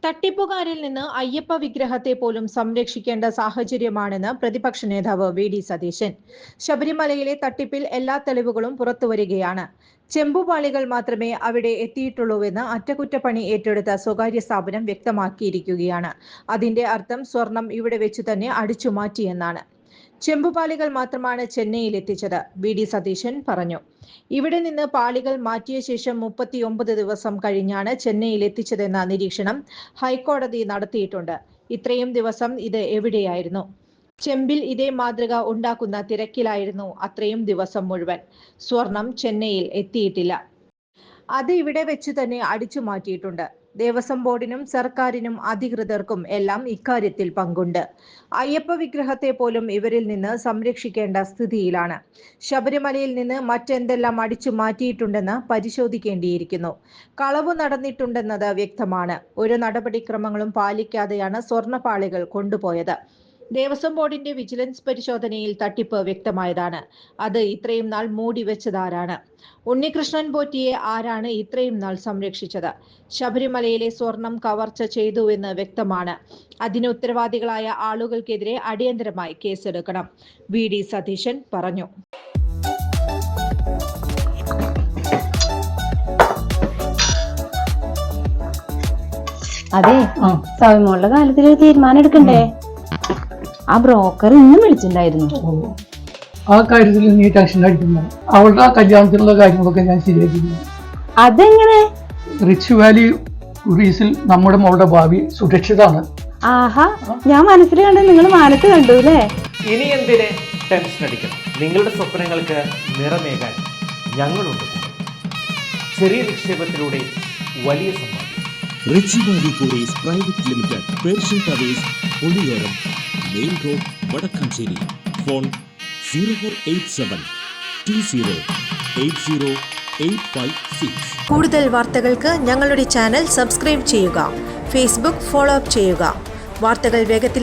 തട്ടിപ്പുകാരിൽ നിന്ന് അയ്യപ്പ വിഗ്രഹത്തെ പോലും സംരക്ഷിക്കേണ്ട സാഹചര്യമാണെന്ന് പ്രതിപക്ഷ നേതാവ് വി.ഡി. സതീശൻ. ശബരിമലയിലെ തട്ടിപ്പിൽ എല്ലാ തെളിവുകളും പുറത്തുവരികയാണ്. ചെമ്പുപാളികൾ മാത്രമേ അവിടെ എത്തിയിട്ടുള്ളൂവെന്ന് അറ്റകുറ്റപ്പണി ഏറ്റെടുത്ത സ്വകാര്യ സ്ഥാപനം വ്യക്തമാക്കിയിരിക്കുകയാണ്. അതിന്റെ അർത്ഥം സ്വർണം ഇവിടെ വെച്ചു തന്നെ അടിച്ചുമാറ്റിയെന്നാണ്. ചെമ്പുപാളികൾ മാത്രമാണ് ചെന്നൈയിൽ എത്തിച്ചത്. വി.ഡി. സതീശൻ പറഞ്ഞു. ഇവിടെ നിന്ന് പാളികൾ മാറ്റിയ ശേഷം 39 ദിവസം കഴിഞ്ഞാണ് ചെന്നൈയിൽ എത്തിച്ചതെന്ന നിരീക്ഷണം ഹൈക്കോടതി നടത്തിയിട്ടുണ്ട്. ഇത്രയും ദിവസം ഇത് എവിടെയായിരുന്നു? ചെമ്പിൽ ഇതേ മാതൃക ഉണ്ടാക്കുന്ന തിരക്കിലായിരുന്നു അത്രയും ദിവസം മുഴുവൻ. സ്വർണം ചെന്നൈയിൽ എത്തിയിട്ടില്ല. അത് ഇവിടെ വെച്ച് തന്നെ അടിച്ചു മാറ്റിയിട്ടുണ്ട്. ദേവസ്വം ബോർഡിനും സർക്കാരിനും അധികൃതർക്കും എല്ലാം ഇക്കാര്യത്തിൽ പങ്കുണ്ട്. അയ്യപ്പ വിഗ്രഹത്തെ പോലും ഇവരിൽ നിന്ന് സംരക്ഷിക്കേണ്ട സ്ഥിതിയിലാണ്. ശബരിമലയിൽ നിന്ന് മറ്റെന്തെല്ലാം അടിച്ചു മാറ്റിയിട്ടുണ്ടെന്ന് പരിശോധിക്കേണ്ടിയിരിക്കുന്നു. കളവ് നടന്നിട്ടുണ്ടെന്നത് വ്യക്തമാണ്. ഒരു നടപടിക്രമങ്ങളും പാലിക്കാതെയാണ് സ്വർണ്ണപ്പാളികൾ കൊണ്ടുപോയത്. ദേവസ്വം ബോർഡിന്റെ വിജിലൻസ് പരിശോധനയിൽ തട്ടിപ്പ് വ്യക്തമായതാണ്. അത് ഇത്രയും നാൾ മൂടിവെച്ചതാരാണ്? ഉണ്ണികൃഷ്ണൻ പോറ്റിയെ ആരാണ് ഇത്രയും നാൾ സംരക്ഷിച്ചത്? ശബരിമലയിലെ സ്വർണം കവർച്ച ചെയ്തുവെന്ന് വ്യക്തമാണ്. അതിന് ഉത്തരവാദികളായ ആളുകൾക്കെതിരെ അടിയന്തരമായി കേസെടുക്കണം, വി.ഡി. സതീശൻ പറഞ്ഞു. അതെ, സൗമ്യമുള്ള കാലത്തിൽ തീരുമാനം എടുക്കണ്ടേ? ആ ബ്രോക്കർ ഇന്നും വിളിച്ചിട്ടുണ്ടായിരുന്നു. ആ കാര്യത്തിൽ നീ ടെൻഷൻ അടിക്കുന്നു. അവളുടെ കല്യാണത്തിലുള്ള കാര്യങ്ങളൊക്കെ ഞാൻ ശരിയാക്കിയിരുന്നു. അതെങ്ങനെ? റിച്ച് വാലി ടൂറിസിൽ നമ്മുടെ മോളുടെ ഭാവി സുരക്ഷിതാണ്. ആഹാ, ഞാൻ മനസ്സിൽ കണ്ടത് നിങ്ങൾ മാനത്ത് കണ്ടു അല്ലേ? ഇനി എന്തിനെ ടെൻഷൻ അടിക്കണം? നിങ്ങളുടെ സ്വപ്നങ്ങൾക്ക് നിറമേകാൻ ഞങ്ങളുണ്ട്. ചെറിയ നിക്ഷേപത്തിലൂടെ വലിയ സമ്പാദ്യം. Rich valley tourist private limited, Persian towers, Oliyoram, main road, Vadakkancherry. Phone 0487 20 80856. കൂടുതൽ വാർത്തകൾക്ക് ഞങ്ങളുടെ ചാനൽ സബ്സ്ക്രൈബ് ചെയ്യുക. ഫേസ്ബുക്ക് ഫോളോ അപ്പ് ചെയ്യുക. വാർത്തകൾ വേഗത്തിൽ